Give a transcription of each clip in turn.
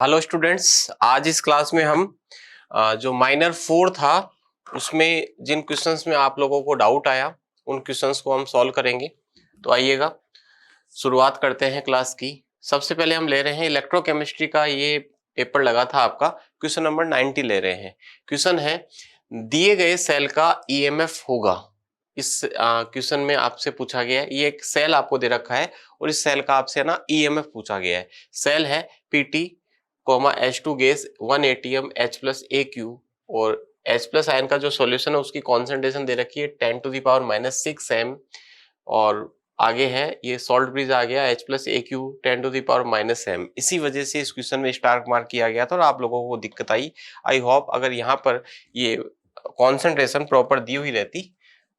Hello students, आज इस class में हम जो माइनर 4 था उसमें जिन क्वेश्चंस में आप लोगों को डाउट आया उन क्वेश्चंस को हम सॉल्व करेंगे। तो आइएगा शुरुआत करते हैं क्लास की। सबसे पहले हम ले रहे हैं इलेक्ट्रोकेमिस्ट्री का, ये पेपर लगा था आपका, क्वेश्चन नंबर 90 ले रहे हैं। क्वेश्चन है दिए गए सेल का ईएमएफ होगा। इस क्वेश्चन में आपसे पूछा गया है, ये एक सेल आपको दे रखा है और इस सेल का आपसे ना ईएमएफ पूछा गया है। सेल है PT H2 gas 1 ATM H plus AQ और H प्लस आयन का जो सॉल्यूशन है उसकी कॉन्सेंट्रेशन दे रखी है 10⁻⁻6 m और आगे है ये सॉल्ट ब्रिज आ गया H प्लस AQ 10⁻⁻m। इसी वजह से इस क्वेश्चन में स्टार मार्क किया गया था और आप लोगों को दिक्कत आई। आई होप अगर यहाँ पर ये कॉन्सेंट्रेशन प्रॉपर दी हुई रहती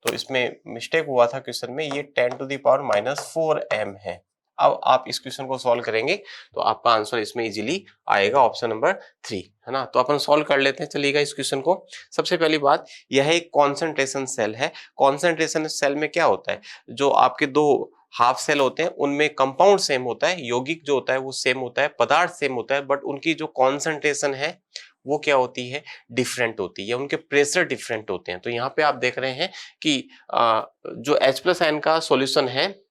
तो इसमें मिस्टेक हुआ था क्वेश्चन में, ये 10⁻⁻4m है। अब आप इस क्वेश्चन को सॉल्व करेंगे तो आपका आंसर इसमें इजीली आएगा, ऑप्शन नंबर 3 है ना। तो अपन सॉल्व कर लेते हैं, चलिएगा इस क्वेश्चन को। सबसे पहली बात, यह एक कॉन्सेंट्रेशन सेल है। कॉन्सेंट्रेशन सेल में क्या होता है, जो आपके दो हाफ सेल होते हैं उनमें कंपाउंड सेम होता है, यौगिक जो होता है वो सेम होता है, पदार्थ सेम होता है, बट उनकी जो कॉन्सेंट्रेशन है वो क्या होती है, डिफरेंट होती है, उनके प्रेशर डिफरेंट होते हैं। तो यहाँ पे आप देख रहे हैं कि जो H प्लस आयन का सॉल्यूशन है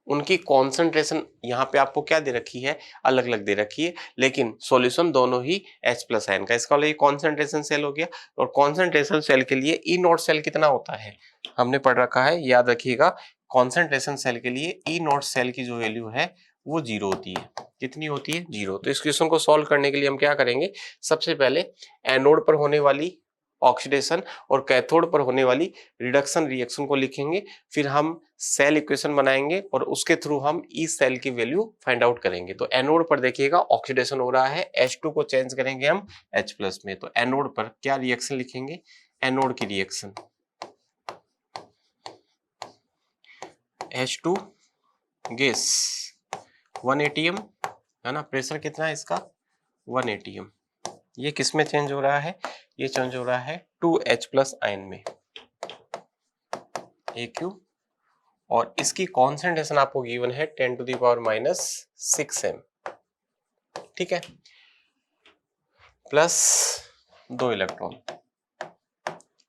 उनकी कॉन्सेंट्रेशन यहाँ पे आपको क्या दे रखी है, अलग अलग दे रखी है, लेकिन सॉल्यूशन दोनों ही H प्लस आयन का। इसका मतलब ये कॉन्सेंट्रेशन सेल हो गया। और कॉन्सेंट्रेशन सेल के लिए ई नॉट सेल कितना होता है, हमने पढ़ रखा है, याद रखिएगा। कॉन्सेंट्रेशन सेल के लिए ई नॉट सेल की जो वैल्यू है वो 0 होती है। कितनी होती है, 0। तो इस क्वेश्चन को सॉल्व करने के लिए हम क्या करेंगे, सबसे पहले एनोड पर होने वाली ऑक्सीडेशन और कैथोड पर होने वाली रिडक्शन रिएक्शन को लिखेंगे, फिर हम सेल इक्वेशन बनाएंगे और उसके थ्रू हम ई सेल की वैल्यू फाइंड आउट करेंगे। तो एनोड पर देखिएगा ऑक्सीडेशन हो रहा है, H2 को चेंज करेंगे हम H प्लस में। तो एनोड पर क्या रिएक्शन लिखेंगे, एनोड की रिएक्शन H2 गैस 1 एटीएम है ना, प्रेशर कितना है इसका 1 एटीएम। ये किस में चेंज हो रहा है, ये चेंज हो रहा है 2H प्लस आयन में AQ, और इसकी कॉन्सेंट्रेशन आपको गिवन है 10⁻⁻6 m। ठीक है, प्लस 2 इलेक्ट्रॉन।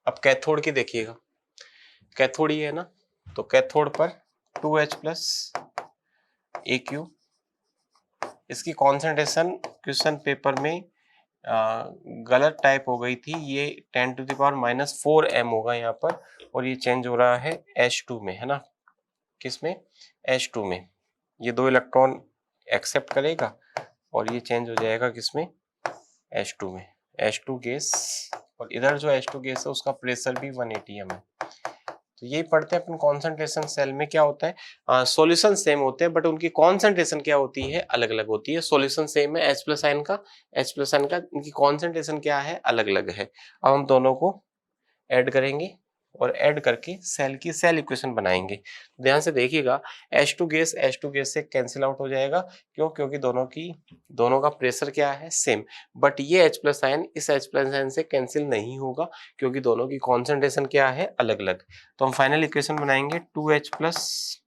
अब कैथोड की देखिएगा, कैथोड ही है ना, तो कैथोड पर 2H प्लस AQ, इसकी कॉन्सेंट्रेशन क्वेश्चन पेपर में गलत टाइप हो गई थी, ये 10⁻⁻4 m होगा यहाँ पर, और ये चेंज हो रहा है H2 में, है ना, किसमें, H2 में। ये 2 इलेक्ट्रॉन एक्सेप्ट करेगा और ये चेंज हो जाएगा किसमें, H2 में, H2 गैस। और इधर जो H2 गैस है उसका प्रेशर भी 1 एटीएम है। तो ये पढ़ते हैं अपन, कॉन्सेंट्रेशन सेल में क्या होता है, सॉल्यूशन सेम होते हैं बट उनकी कॉन्सेंट्रेशन क्या होती है, अलग अलग होती है। सॉल्यूशन सेम है H प्लस आयन का, H प्लस आयन का, इनकी कॉन्सेंट्रेशन क्या है, अलग अलग है। अब हम दोनों को ऐड करेंगे और ऐड करके सेल की सेल इक्वेशन बनाएंगे। ध्यान से देखिएगा, H2 गैस से कैंसिल आउट हो जाएगा, क्यों, क्योंकि दोनों का प्रेशर क्या है, सेम। बट ये H प्लस आयन इस H प्लस आयन से कैंसिल नहीं होगा क्योंकि दोनों की कॉन्सेंट्रेशन क्या है, अलग अलग। तो हम फाइनल इक्वेशन बनाएंगे 2H plus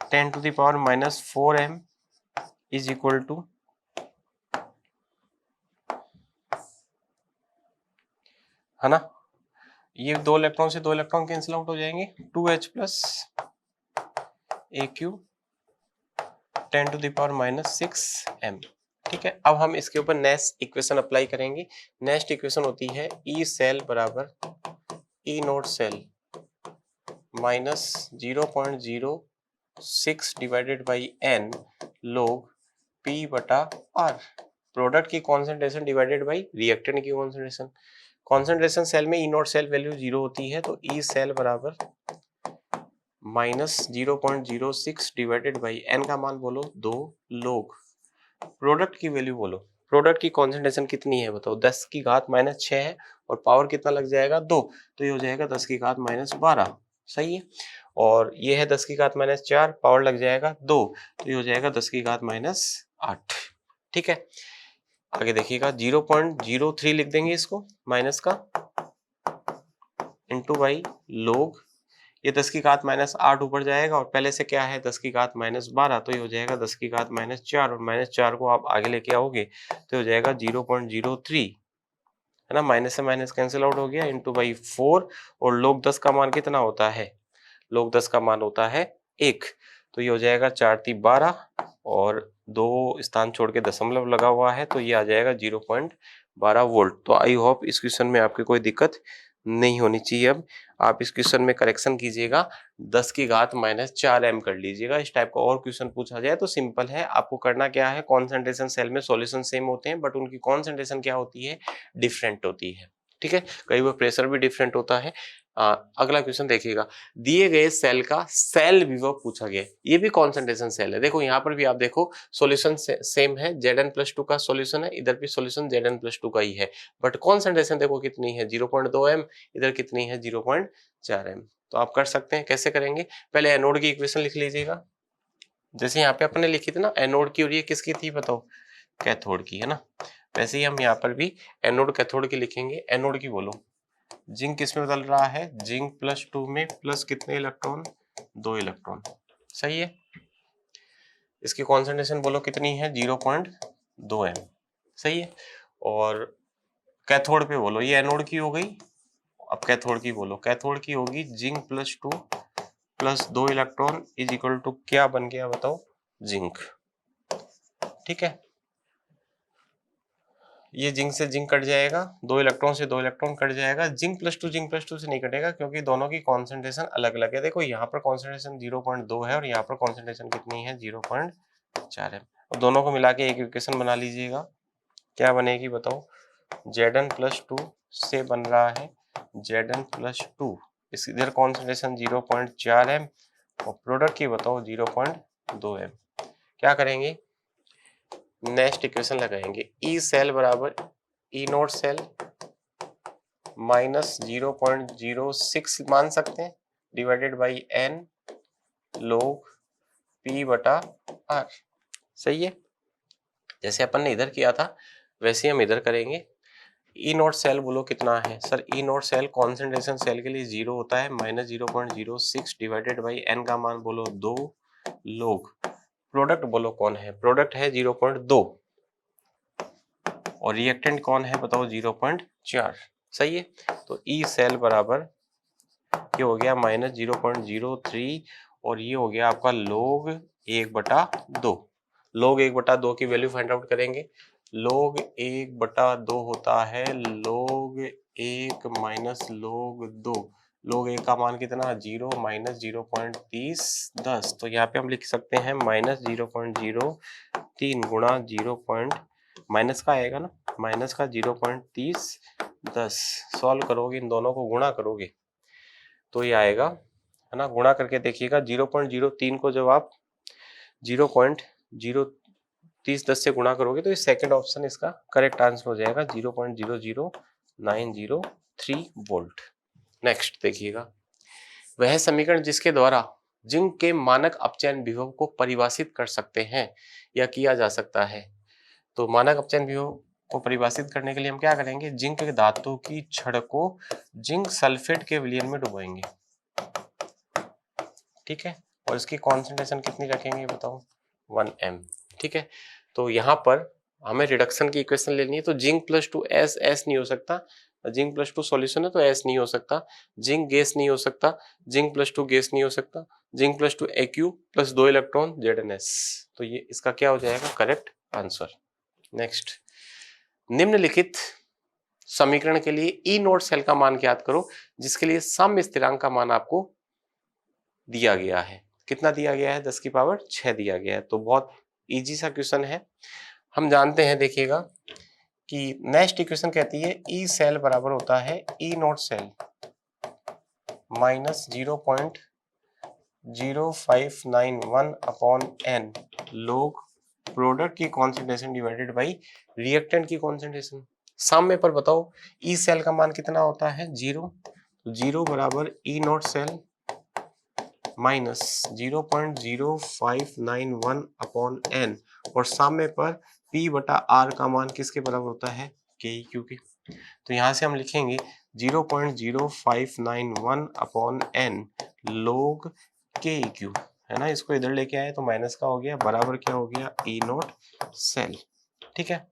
10⁻⁻4m is equal to, है ना, ये 2 इलेक्ट्रॉन से 2 इलेक्ट्रॉन कैंसिल आउट हो जाएंगे, 2H प्लस AQ 10⁻⁻6 m। ठीक है, अब हम इसके ऊपर नेक्स्ट इक्वेशन अप्लाई करेंगे। नेक्स्ट इक्वेशन होती है ई सेल बराबर E nought cell minus 0.06 divided by n log p बटा r। प्रोडक्ट की कॉन्सेंट्रेशन डिवाइडेड बाई रिएक्टेंट की कॉन्सेंट्रेशन। कॉन्सेंट्रेशन सेल में ई नोट सेल वैल्यू 0 होती है, तो ई सेल बराबर माइनस 0.06 डिवाइडेड बाई n का मान बोलो 2 लोग प्रोडक्ट की वैल्यू बोलो। प्रोडक्ट की कॉन्सेंट्रेशन कितनी है बताओ, 10 की घात माइनस 6 है, और पावर कितना लग जाएगा 2, तो ये हो जाएगा 10 की घात माइनस 12। सही है, और ये है 10 की घात माइनस 4, पावर लग जाएगा 2, तो ये हो जाएगा 10 की घात माइनस 8। ठीक है, आगे देखिएगा 0.03 लिख देंगे इसको माइनस का, इंटू बाई लोग ये 10 की घात -8 ऊपर जाएगा और पहले से क्या है 10 की घात -12, तो ये हो जाएगा 10 की घात -4 और -4 को आप आगे लेके आओगे तो हो जाएगा 0.03, है ना। माइनस से माइनस कैंसिल आउट हो गया, इंटू बाई 4, और log 10 का मान कितना होता है, log 10 का मान होता है 1, तो ये हो जाएगा 4 × 12 और 2 स्थान छोड़ के दशमलव लगा हुआ है तो ये आ जाएगा 0.12 वोल्ट। तो आई होप इस क्वेश्चन में आपकी कोई दिक्कत नहीं होनी चाहिए। अब आप इस क्वेश्चन में करेक्शन कीजिएगा, 10 की घात -4m कर लीजिएगा। इस टाइप का और क्वेश्चन पूछा जाए तो सिंपल है, आपको करना क्या है, कॉन्सेंट्रेशन सेल में सॉल्यूशन सेम होते हैं बट उनकी कॉन्सेंट्रेशन क्या होती है, डिफरेंट होती है, ठीक है। कई बार प्रेशर भी डिफरेंट होता है। अगला क्वेश्चन देखिएगा, दिए गए सेल का सेल विभव पूछा गया, ये भी कॉन्सेंट्रेशन सेल है। देखो यहाँ पर भी आप देखो सॉल्यूशन सेम है, Zn+2 का सॉल्यूशन है, इधर भी सॉल्यूशन Zn+2 का ही है, बट कॉन्सेंट्रेशन देखो कितनी है 0.2m, इधर कितनी है 0.4m। तो आप कर सकते हैं, कैसे करेंगे, पहले एनोड की इक्वेशन लिख लीजिएगा, जैसे यहाँ पे अपने लिखी थी ना एनोड की, और ये किसकी थी बताओ, कैथोड की, है ना। वैसे ही हम यहाँ पर भी एनोड कैथोड की लिखेंगे। एनोड की बोलो, जिंक किस में बदल रहा है, जिंक +2 में प्लस कितने इलेक्ट्रॉन, 2 इलेक्ट्रॉन, सही है। इसकी कॉन्सेंट्रेशन बोलो कितनी है 0.2m, सही है। और कैथोड पे बोलो, ये एनोड की हो गई, अब कैथोड की बोलो, कैथोड की होगी zinc +2 plus 2 electron is equal to क्या बन गया बताओ, जिंक, ठीक है। ये जिंक से जिंक कट जाएगा, 2 इलेक्ट्रॉन से 2 इलेक्ट्रॉन कट जाएगा, जिंक +2 से नहीं कटेगा क्योंकि दोनों की कॉन्सेंट्रेशन अलग अलग है। देखो यहाँ पर कॉन्सेंट्रेशन 0.2 है और यहाँ पर कॉन्सेंट्रेशन कितनी है 0.4 है, और दोनों को मिला के एक इक्वेशन बना लीजिएगा, क्या बनेगी बताओ, Zn+2 से बन रहा है Zn+2, इस इधर कॉन्सेंट्रेशन 0.4m और प्रोडक्ट की बताओ 0.2m। क्या करेंगे, नेक्स्ट इक्वेशन लगाएंगे, ई सेल बराबर ई नोट सेल -0.06 मान सकते हैं divided by n log p/r, सही है। जैसे अपन ने इधर किया था वैसे हम इधर करेंगे। ई नोट सेल बोलो कितना है सर, ई नोट सेल कॉन्सेंट्रेशन सेल के लिए 0 होता है, -0.06 डिवाइडेड बाई n का मान बोलो 2 log, प्रोडक्ट बोलो कौन है, प्रोडक्ट है 0.2 और रिएक्टेंट कौन है बताओ 0.4, सही है। तो ई सेल बराबर ये हो गया -0.03 और ये हो गया आपका log 1/2। log 1/2 की वैल्यू फाइंड आउट करेंगे, log 1/2 होता है log 1 माइनस log 2, log 1 का मान कितना 0 -0.30 10, तो यहाँ पे हम लिख सकते हैं -0.03 गुणा 0. माइनस का आएगा ना, माइनस का 0.30 10, सॉल्व करोगे इन दोनों को गुणा करोगे तो ये आएगा, है ना। गुणा करके देखिएगा 0.03 को जब आप 0.030 10 से गुणा करोगे तो ये सेकंड ऑप्शन इसका करेक्ट आंसर हो जाएगा 0.00903 वोल्ट। नेक्स्ट देखिएगा, वह समीकरण जिसके द्वारा जिंक के मानक अपचयन विभव को परिभाषित कर सकते हैं या किया जा सकता है। तो मानक अपचयन विभव को परिभाषित करने के लिए हम क्या करेंगे, जिंक के धातु की छड़ को जिंक सल्फेट के विलयन में डुबोएंगे, ठीक है, और इसकी कॉन्सेंट्रेशन कितनी रखेंगे बताओ 1m, ठीक है। तो यहाँ पर हमें रिडक्शन की इक्वेशन लेनी है, तो जिंक +2 एस नहीं हो सकता, जिंक +2 सॉल्यूशन है तो एस नहीं हो सकता, जिंक गैस नहीं हो सकता, जिंक +2 गैस नहीं हो सकता, zinc +2 Aq plus 2 electron Zns, तो ये इसका क्या हो जाएगा करेक्ट आंसर। नेक्स्ट, निम्नलिखित समीकरण के लिए ई नोट सेल का मान ज्ञात करो जिसके लिए साम्य स्थिरांक का मान आपको दिया गया है, कितना दिया गया है 10⁶ दिया गया है। तो बहुत इजी सा क्वेश्चन है, हम जानते हैं, देखिएगा कि नेक्स्ट इक्वेशन कहती है ई सेल बराबर होता है E nought cell -0.0591/n log product की कॉन्सेंट्रेशन डिवाइडेड बाई रिएक्टेंट की कॉन्सेंट्रेशन। साम्य पर बताओ ई सेल का मान कितना होता है 0, तो 0 बराबर ई नोट सेल -0.0591/n और साम्य पर P/R का मान किसके बराबर होता है KEQ के, तो यहाँ से हम लिखेंगे 0.0591 अपॉन n log के क्यू, है ना। इसको इधर लेके आए तो माइनस का हो गया, बराबर क्या हो गया, ई नॉट सेल। ठीक है,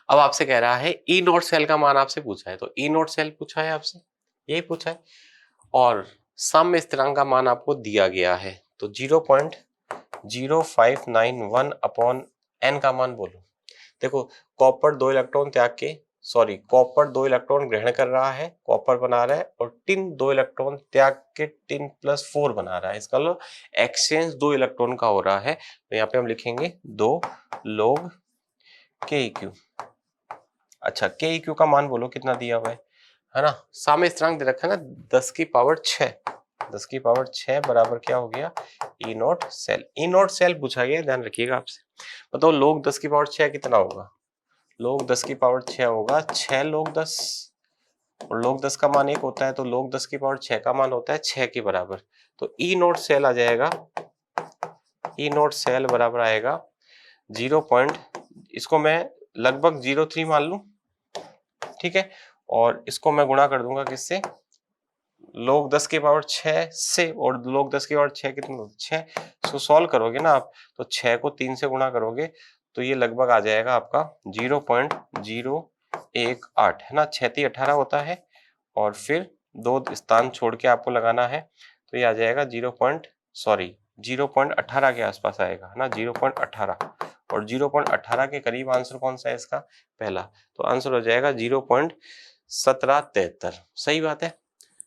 अब आपसे कह रहा है ई नॉट सेल का मान आपसे पूछा है, तो ई नॉट सेल पूछा है आपसे, यही पूछा है, और सम स्थिरांक का मान आपको दिया गया है। तो 0.0591 अपॉन n का मान बोलो। देखो कॉपर 2 इलेक्ट्रॉन त्याग के, सॉरी कॉपर 2 इलेक्ट्रॉन ग्रहण कर रहा है, कॉपर बना रहा है, और टिन 2 इलेक्ट्रॉन त्याग के टिन +4 बना रहा है। इसका मतलब एक्सचेंज 2 इलेक्ट्रॉन का हो रहा है। तो यहाँ पे हम लिखेंगे 2 log के क्यू। अच्छा के क्यू का मान बोलो कितना दिया हुआ है ना। साम्य स्थिरांक दे रखा है ना 10 की पावर 6, 10 की पावर 6 बराबर क्या हो गया, E nought cell. E nought cell पूछा गया, ध्यान रखिएगा आपसे। बताओ log 10 की पावर 6 कितना होगा, log 10 की पावर 6 होगा 6 log 10, और log 10 का मान 1 होता है, तो log 10 की पावर 6 का मान होता है 6 के बराबर। तो ई नॉट सेल आ जाएगा, ई नॉट सेल बराबर आएगा 0. इसको मैं लगभग 0.3 मान लूं, ठीक है, और इसको मैं गुणा कर दूंगा किससे, log 10 की पावर 6 से, और log 10 की पावर 6 कितनी, 6। इसको सॉल्व करोगे ना आप, तो 6 को 3 से गुणा करोगे तो ये लगभग आ जाएगा आपका 0.018, है ना। 6 18 होता है, और फिर 2 स्थान छोड़ के आपको लगाना है, तो ये आ जाएगा 0.18 के आसपास आएगा, है ना, 0.18, और 0.18 के करीब आंसर कौन सा है इसका, पहला। तो आंसर हो जाएगा 0.1773। सही बात है,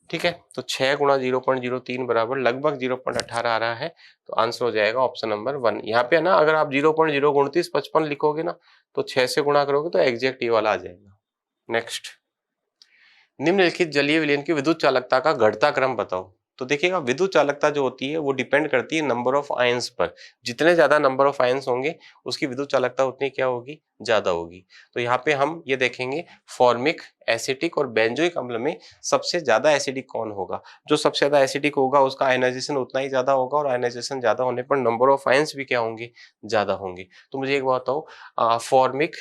ठीक है। तो 6 गुणा 0.03 बराबर लगभग 0.18 आ रहा है, तो आंसर हो जाएगा ऑप्शन नंबर 1। यहाँ पे है ना, अगर आप 0.02955 लिखोगे ना, तो 6 से गुणा करोगे तो एग्जैक्ट ये वाला आ जाएगा। नेक्स्ट, निम्नलिखित जलीय विलयन की विद्युत चालकता का घटता क्रम बताओ। तो देखिएगा विद्युत चालकता जो होती है वो डिपेंड करती है नंबर ऑफ आयंस पर। जितने ज्यादा नंबर ऑफ आयंस होंगे उसकी विद्युत चालकता उतनी क्या होगी, ज्यादा होगी। तो यहाँ पे हम ये देखेंगे फॉर्मिक, एसिटिक और बेंजोइक अम्ल में सबसे ज्यादा एसिडिक कौन होगा। जो सबसे ज्यादा एसिडिक होगा उसका आयनाइजेशन उतना ही ज्यादा होगा, और आयनाइजेशन ज्यादा होने पर नंबर ऑफ आयंस भी क्या होंगे, ज्यादा होंगे। तो मुझे एक बात बताओ, फॉर्मिक,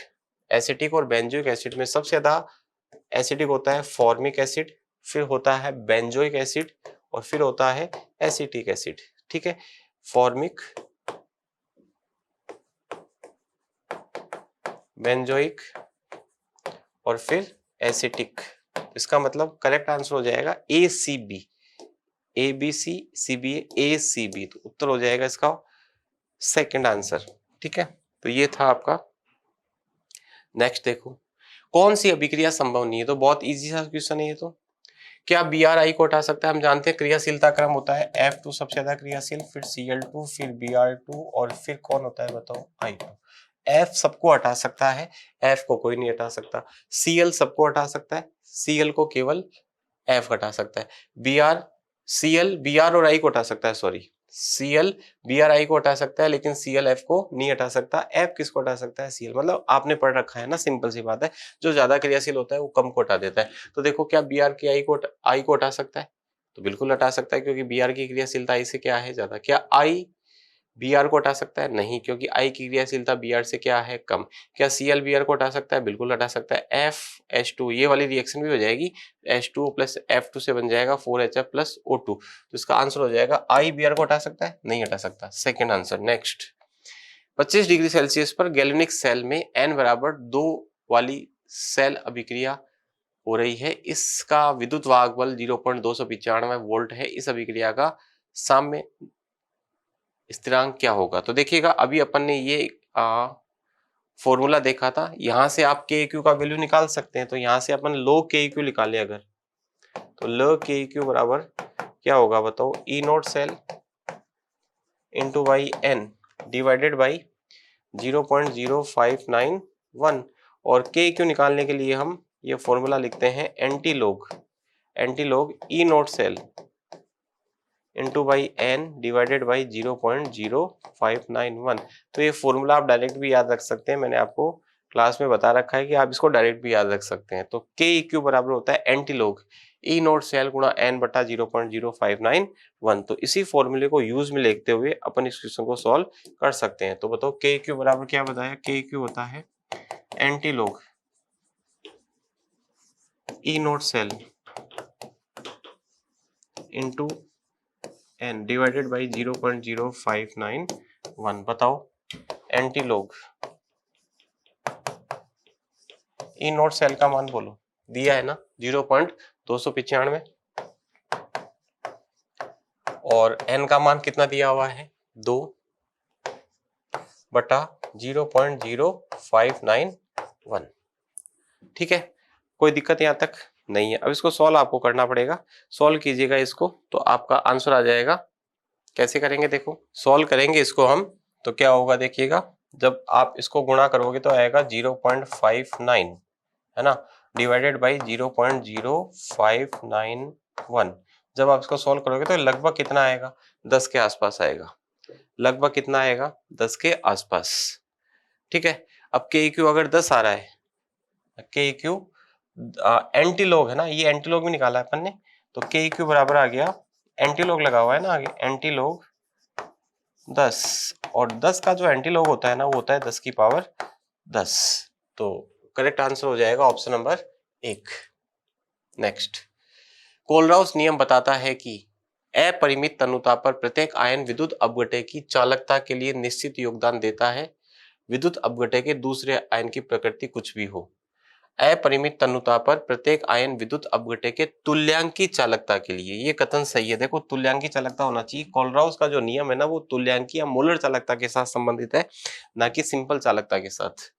एसिटिक और बेंजोइक एसिड में सबसे ज्यादा एसिडिक होता है फॉर्मिक एसिड, फिर होता है बेंजोइक एसिड, और फिर होता है एसिटिक एसिड। ठीक है, फॉर्मिक, बेंजोइक और फिर एसिटिक। इसका मतलब करेक्ट आंसर हो जाएगा ACB, ABC CBA ACB। तो उत्तर हो जाएगा इसका सेकंड आंसर। ठीक है, तो ये था आपका। नेक्स्ट देखो, कौन सी अभिक्रिया संभव नहीं है। तो बहुत इजी सा क्वेश्चन है ये। तो क्या BRI को हटा सकता है। हम जानते हैं क्रियाशीलता क्रम होता है F2 सबसे ज्यादा क्रियाशील, फिर Cl2, फिर Br2, और फिर कौन होता है बताओ, I2। F सबको हटा सकता है, F को कोई नहीं हटा सकता। Cl सबको हटा सकता है, Cl को केवल F हटा सकता है। Br, Cl Br और I को हटा सकता है, सॉरी Cl Bri को हटा सकता है, लेकिन Cl F को नहीं हटा सकता। F किसको हटा सकता है, Cl। मतलब आपने पढ़ रखा है ना, सिंपल सी बात है, जो ज्यादा क्रियाशील होता है वो कम को हटा देता है। तो देखो क्या Br की I को हटा सकता है, तो बिल्कुल हटा सकता है, क्योंकि Br की क्रियाशीलता I से क्या है, ज्यादा। क्या I Br को हटा सकता है, नहीं, क्योंकि I की क्रियाशीलता Br से क्या है, कम। क्या Cl Br को हटा सकता है, बिल्कुल हटा सकता है। FH2 ये वाली रिएक्शन भी हो जाएगी, H2O प्लस F2 से बन जाएगा 4HF प्लस O2। तो इसका आंसर हो जाएगा I Br को हटा सकता है, नहीं हटा सकता, second answer. Next, 25 degree Celsius पर गैल्वेनिक सेल में N बराबर 2 वाली सेल अभिक्रिया हो रही है। इसका विद्युत वाहक बल 0.295 वोल्ट है। इस अभिक्रिया का साम्य स्थिरांक क्या होगा। तो देखिएगा अभी अपन ने ये फॉर्मूला देखा था, यहां से आप के क्यू का वैल्यू निकाल सकते हैं। तो यहां से अपन लो के क्यू निकाले अगर, तो लो के क्यू बराबर क्या होगा बताओ, E nought cell into by N divided by 0.0591, और के क्यू निकालने के लिए हम ये फॉर्मूला लिखते हैं antilog E nought cell into by N divided by 0.0591। तो ये फॉर्मूला आप डायरेक्ट भी याद रख सकते हैं, मैंने आपको क्लास में बता रखा है कि आप इसको डायरेक्ट भी याद रख सकते हैं। तो के क्यू बराबर होता है antilog E nought cell गुणा एन बटा 0.0591। तो इसी फॉर्मूले को यूज में लेते हुए अपन इस क्वेश्चन को सॉल्व कर सकते हैं। तो बताओ के क्यू बराबर क्या बताया, के क्यू होता है antilog E nought cell into N divided by 0.0591। बताओ antilog E nought cell का मान बोलो, दिया है ना 0.295 और एन का मान कितना दिया हुआ है 2/0.0591। ठीक है, कोई दिक्कत यहाँ तक नहीं है। अब इसको सॉल्व आपको करना पड़ेगा। सॉल्व कीजिएगा इसको तो आपका आंसर आ जाएगा। कैसे करेंगे देखो, सॉल्व करेंगे इसको हम तो क्या होगा देखिएगा, जब आप इसको गुणा करोगे तो आएगा 0.59 है ना, डिवाइडेड बाई 0.0591। जब आप इसको सॉल्व करोगे तो लगभग कितना आएगा 10 के आसपास आएगा, लगभग कितना आएगा 10 के आसपास। ठीक है, अब के क्यू अगर 10 आ रहा है, के क्यू एंटीलॉग है ना, ये एंटीलॉग भी निकाला है अपन ने, तो के क्यू बराबर आ गया, एंटीलॉग लगा हुआ है ना आगे, एंटीलॉग 10 और 10 का जो एंटीलॉग होता है ना वो होता है 10 की पावर 10। तो करेक्ट आंसर हो जाएगा ऑप्शन नंबर 1। नेक्स्ट, कोलराउस नियम बताता है कि अपरिमित तन्यता पर प्रत्येक आयन विद्युत अपघटय की चालकता के लिए निश्चित योगदान देता है, विद्युत अपघटय के दूसरे आयन की प्रकृति कुछ भी हो। अपरिमित तन्यता पर प्रत्येक आयन विद्युत अपघटय के तुल्यांकी चालकता के लिए, ये कथन सही है। देखो तुल्यांकी चालकता होना चाहिए। कोलराउस का जो नियम है ना वो तुल्यांकी या मोलर चालकता के साथ संबंधित है, ना कि सिंपल चालकता के साथ,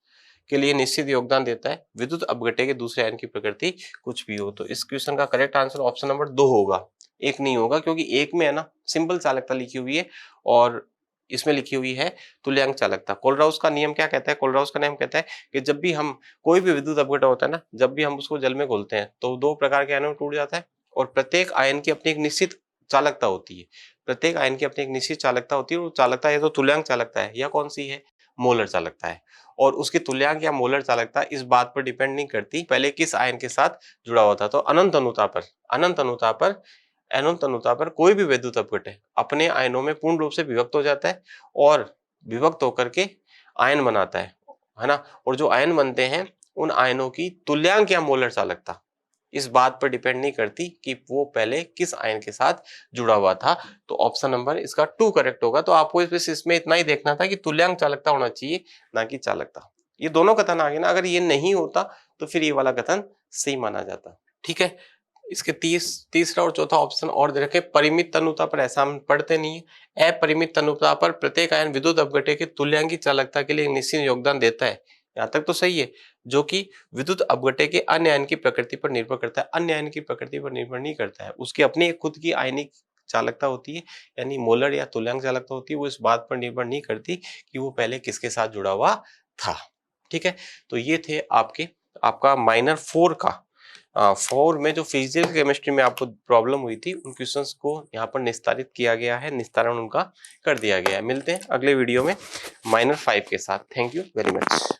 के लिए निश्चित योगदान देता है, विद्युत अपघटय के दूसरे आयन की प्रकृति कुछ भी हो। तो इस क्वेश्चन का करेक्ट आंसर ऑप्शन नंबर 2 होगा, 1 नहीं होगा, क्योंकि 1 में है ना सिंपल चालकता लिखी हुई है और इसमें लिखी हुई है तुल्यांक चालकता। कोलराउस का नियम क्या कहता है, कोलराउस का नियम कहता है कि जब भी हम कोई भी विद्युत अपघटन होता है ना, जब भी हम उसको जल में घोलते हैं तो 2 प्रकार के आयनों में टूट जाता है और प्रत्येक आयन की अपनी एक निश्चित चालकता होती है, प्रत्येक आयन की अपनी एक निश्चित चालकता होती है। वो चालकता या तो तुल्यांक चालकता है या कौन सी है, मोलर चालकता है। और उसकी तुल्यांक या मोलर चालकता इस बात पर डिपेंड नहीं करती पहले किस आयन के साथ जुड़ा हुआ था। तो अनंत अनुता पर कोई भी विद्युत अपघटय अपने आयनों में पूर्ण रूप से विभक्त हो जाता है और विभक्त होकर के आयन बनाता है ना। और जो आयन बनते हैं उन आयनों की तुल्यांक या मोलर चालकता इस बात पर डिपेंड नहीं करती कि वो पहले किस आयन के साथ जुड़ा हुआ था। तो ऑप्शन नंबर इसका 2 करेक्ट होगा। तो आपको इसमें इतना ही देखना था कि तुल्यांक चालकता होना चाहिए, ना कि चालकता। ये दोनों कथन आ गए ना, अगर ये नहीं होता तो फिर ये वाला कथन सही माना जाता। ठीक है, इसके तीसरा और चौथा ऑप्शन और दे रखे। परिमित तन्यता पर ऐसा हम पढ़ते नहीं है। अपरिमित तन्यता पर प्रत्येक आयन विद्युत अपघटय के तुल्यांकी चालकता के लिए निश्चित योगदान देता है, यहाँ तक तो सही है, जो कि विद्युत अपघटय के अन्य आयन की प्रकृति पर निर्भर करता है। अन्य आयन की प्रकृति पर निर्भर नहीं करता है, उसकी अपनी खुद की आयनिक चालकता होती है, यानी मोलर या तुल्यांक चालकता होती है। वो इस बात पर निर्भर नहीं करती कि वो पहले किसके साथ जुड़ा हुआ था। ठीक है, तो ये थे आपका माइनर 4 का 4 में जो फिजिकल केमिस्ट्री में आपको प्रॉब्लम हुई थी उन क्वेश्चंस को यहाँ पर निस्तारित किया गया है, निस्तारण उनका कर दिया गया है। मिलते हैं अगले वीडियो में माइनर 5 के साथ। Thank you very much.